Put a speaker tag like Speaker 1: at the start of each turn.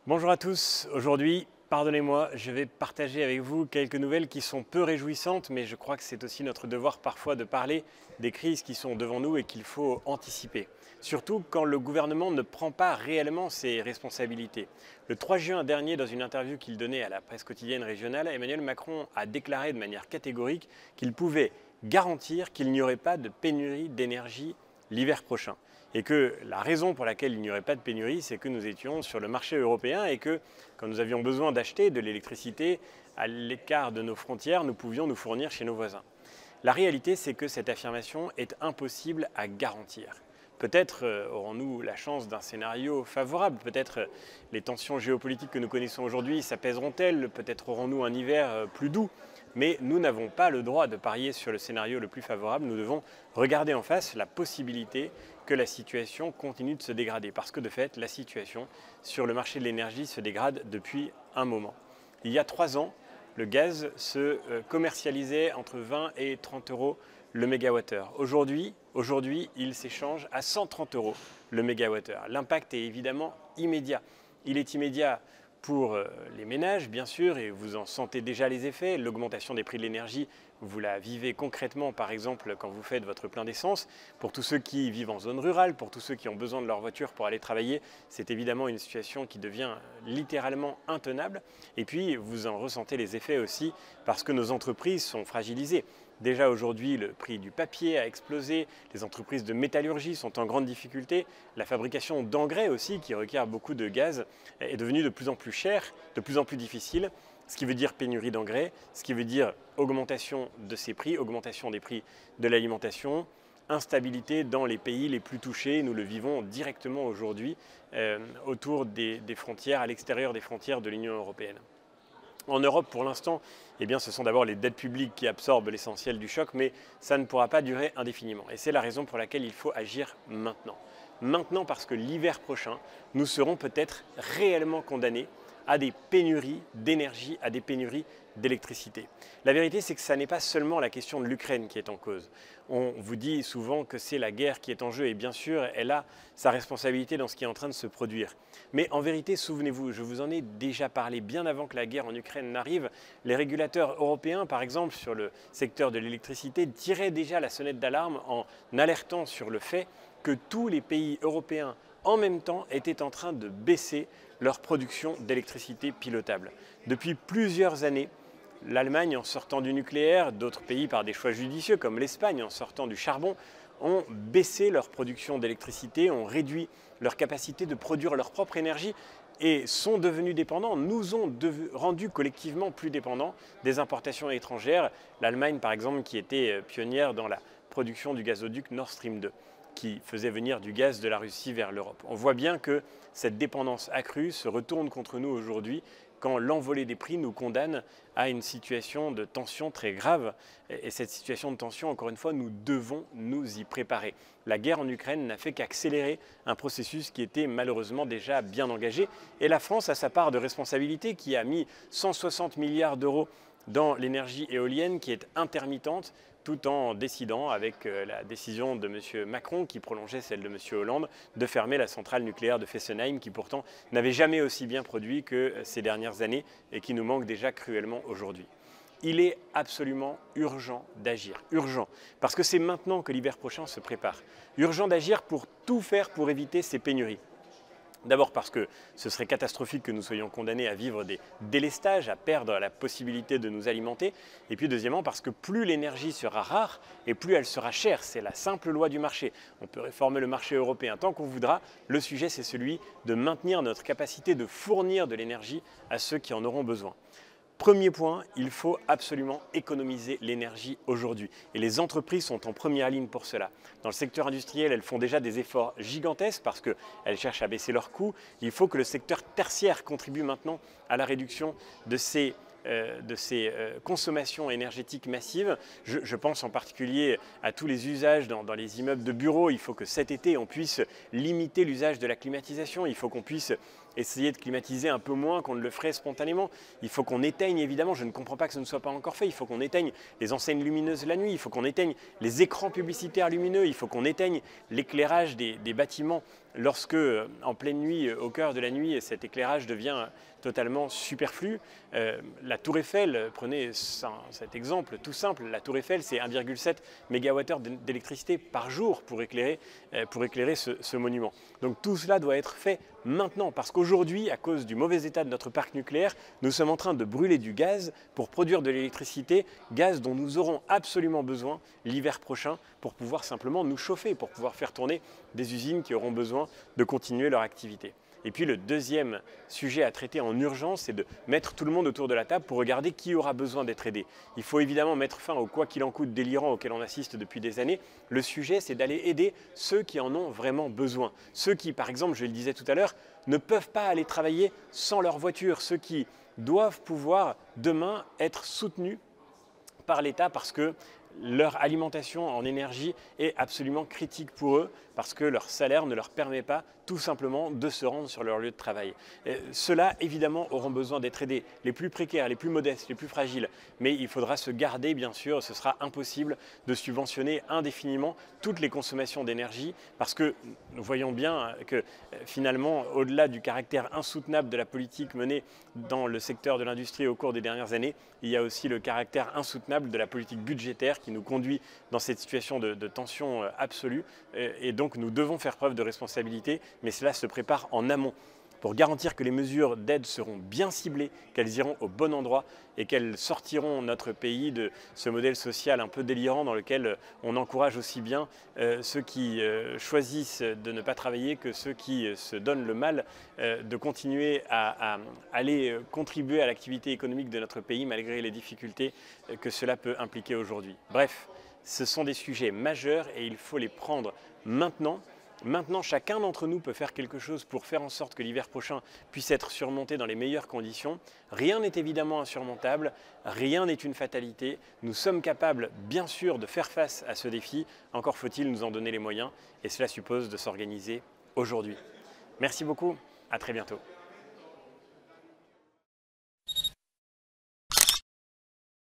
Speaker 1: Bonjour à tous, aujourd'hui, pardonnez-moi, je vais partager avec vous quelques nouvelles qui sont peu réjouissantes, mais je crois que c'est aussi notre devoir parfois de parler des crises qui sont devant nous et qu'il faut anticiper. Surtout quand le gouvernement ne prend pas réellement ses responsabilités. Le 3 juin dernier, dans une interview qu'il donnait à la presse quotidienne régionale, Emmanuel Macron a déclaré de manière catégorique qu'il pouvait garantir qu'il n'y aurait pas de pénurie d'énergie l'hiver prochain. Et que la raison pour laquelle il n'y aurait pas de pénurie, c'est que nous étions sur le marché européen et que quand nous avions besoin d'acheter de l'électricité à l'écart de nos frontières, nous pouvions nous fournir chez nos voisins. La réalité, c'est que cette affirmation est impossible à garantir. Peut-être aurons-nous la chance d'un scénario favorable, peut-être les tensions géopolitiques que nous connaissons aujourd'hui s'apaiseront-elles, peut-être aurons-nous un hiver plus doux, mais nous n'avons pas le droit de parier sur le scénario le plus favorable, nous devons regarder en face la possibilité que la situation continue de se dégrader, parce que de fait, la situation sur le marché de l'énergie se dégrade depuis un moment. Il y a 3 ans, le gaz se commercialisait entre 20 et 30 euros le mégawattheure. Aujourd'hui, il s'échange à 130 euros le mégawattheure. L'impact est évidemment immédiat. Il est immédiat pour les ménages, bien sûr, et vous en sentez déjà les effets. L'augmentation des prix de l'énergie, vous la vivez concrètement, par exemple, quand vous faites votre plein d'essence. Pour tous ceux qui vivent en zone rurale, pour tous ceux qui ont besoin de leur voiture pour aller travailler, c'est évidemment une situation qui devient littéralement intenable. Et puis, vous en ressentez les effets aussi parce que nos entreprises sont fragilisées. Déjà aujourd'hui, le prix du papier a explosé, les entreprises de métallurgie sont en grande difficulté, la fabrication d'engrais aussi, qui requiert beaucoup de gaz, est devenue de plus en plus chère, de plus en plus difficile, ce qui veut dire pénurie d'engrais, ce qui veut dire augmentation de ces prix, augmentation des prix de l'alimentation, instabilité dans les pays les plus touchés. Nous le vivons directement aujourd'hui autour des frontières, à l'extérieur des frontières de l'Union européenne. En Europe, pour l'instant, ce sont d'abord les dettes publiques qui absorbent l'essentiel du choc, mais ça ne pourra pas durer indéfiniment. Et c'est la raison pour laquelle il faut agir maintenant. Maintenant parce que l'hiver prochain, nous serons peut-être réellement condamnés à des pénuries d'énergie, à des pénuries d'électricité. La vérité, c'est que ça n'est pas seulement la question de l'Ukraine qui est en cause. On vous dit souvent que c'est la guerre qui est en jeu et bien sûr, elle a sa responsabilité dans ce qui est en train de se produire. Mais en vérité, souvenez-vous, je vous en ai déjà parlé bien avant que la guerre en Ukraine n'arrive. Les régulateurs européens, par exemple, sur le secteur de l'électricité, tiraient déjà la sonnette d'alarme en alertant sur le fait que tous les pays européens en même temps étaient en train de baisser leur production d'électricité pilotable. Depuis plusieurs années, l'Allemagne en sortant du nucléaire, d'autres pays par des choix judicieux comme l'Espagne en sortant du charbon, ont baissé leur production d'électricité, ont réduit leur capacité de produire leur propre énergie et sont devenus dépendants, nous ont rendus collectivement plus dépendants des importations étrangères. L'Allemagne, par exemple, qui était pionnière dans la production du gazoduc Nord Stream 2, qui faisait venir du gaz de la Russie vers l'Europe. On voit bien que cette dépendance accrue se retourne contre nous aujourd'hui quand l'envolée des prix nous condamne à une situation de tension très grave. Et cette situation de tension, encore une fois, nous devons nous y préparer. La guerre en Ukraine n'a fait qu'accélérer un processus qui était malheureusement déjà bien engagé. Et la France a sa part de responsabilité qui a mis 160 milliards d'euros dans l'énergie éolienne qui est intermittente, tout en décidant, avec la décision de M. Macron, qui prolongeait celle de M. Hollande, de fermer la centrale nucléaire de Fessenheim, qui pourtant n'avait jamais aussi bien produit que ces dernières années et qui nous manque déjà cruellement aujourd'hui. Il est absolument urgent d'agir, urgent, parce que c'est maintenant que l'hiver prochain se prépare. Urgent d'agir pour tout faire pour éviter ces pénuries. D'abord parce que ce serait catastrophique que nous soyons condamnés à vivre des délestages, à perdre la possibilité de nous alimenter. Et puis deuxièmement parce que plus l'énergie sera rare et plus elle sera chère. C'est la simple loi du marché. On peut réformer le marché européen tant qu'on voudra. Le sujet, c'est celui de maintenir notre capacité de fournir de l'énergie à ceux qui en auront besoin. Premier point, il faut absolument économiser l'énergie aujourd'hui. Et les entreprises sont en première ligne pour cela. Dans le secteur industriel, elles font déjà des efforts gigantesques parce qu'elles cherchent à baisser leurs coûts. Il faut que le secteur tertiaire contribue maintenant à la réduction de ces consommations énergétiques massives. Je pense en particulier à tous les usages dans les immeubles de bureaux. Il faut que cet été, on puisse limiter l'usage de la climatisation. Il faut qu'on puisse essayer de climatiser un peu moins qu'on ne le ferait spontanément. Il faut qu'on éteigne, évidemment, je ne comprends pas que ce ne soit pas encore fait, il faut qu'on éteigne les enseignes lumineuses la nuit, il faut qu'on éteigne les écrans publicitaires lumineux, il faut qu'on éteigne l'éclairage des bâtiments lorsque, en pleine nuit, au cœur de la nuit, cet éclairage devient totalement superflu. La Tour Eiffel, prenez cet exemple tout simple, la Tour Eiffel, c'est 1,7 MWh d'électricité par jour pour éclairer ce monument. Donc tout cela doit être fait maintenant, parce qu'aujourd'hui, à cause du mauvais état de notre parc nucléaire, nous sommes en train de brûler du gaz pour produire de l'électricité, gaz dont nous aurons absolument besoin l'hiver prochain pour pouvoir simplement nous chauffer, pour pouvoir faire tourner des usines qui auront besoin de continuer leur activité. Et puis le deuxième sujet à traiter en urgence, c'est de mettre tout le monde autour de la table pour regarder qui aura besoin d'être aidé. Il faut évidemment mettre fin au quoi qu'il en coûte délirant auquel on assiste depuis des années. Le sujet, c'est d'aller aider ceux qui en ont vraiment besoin. Ceux qui, par exemple, je le disais tout à l'heure, ne peuvent pas aller travailler sans leur voiture. Ceux qui doivent pouvoir demain être soutenus par l'État parce que leur alimentation en énergie est absolument critique pour eux, parce que leur salaire ne leur permet pas tout simplement de se rendre sur leur lieu de travail. Ceux-là, évidemment, auront besoin d'être aidés, les plus précaires, les plus modestes, les plus fragiles. Mais il faudra se garder, bien sûr, ce sera impossible de subventionner indéfiniment toutes les consommations d'énergie, parce que nous voyons bien que finalement, au-delà du caractère insoutenable de la politique menée dans le secteur de l'industrie au cours des dernières années, il y a aussi le caractère insoutenable de la politique budgétaire qui nous conduit dans cette situation de tension absolue. Et donc nous devons faire preuve de responsabilité, mais cela se prépare en amont pour garantir que les mesures d'aide seront bien ciblées, qu'elles iront au bon endroit et qu'elles sortiront notre pays de ce modèle social un peu délirant dans lequel on encourage aussi bien ceux qui choisissent de ne pas travailler que ceux qui se donnent le mal de continuer à aller contribuer à l'activité économique de notre pays malgré les difficultés que cela peut impliquer aujourd'hui. Bref, ce sont des sujets majeurs et il faut les prendre maintenant. Maintenant, chacun d'entre nous peut faire quelque chose pour faire en sorte que l'hiver prochain puisse être surmonté dans les meilleures conditions. Rien n'est évidemment insurmontable, rien n'est une fatalité. Nous sommes capables, bien sûr, de faire face à ce défi. Encore faut-il nous en donner les moyens et cela suppose de s'organiser aujourd'hui. Merci beaucoup, à très bientôt.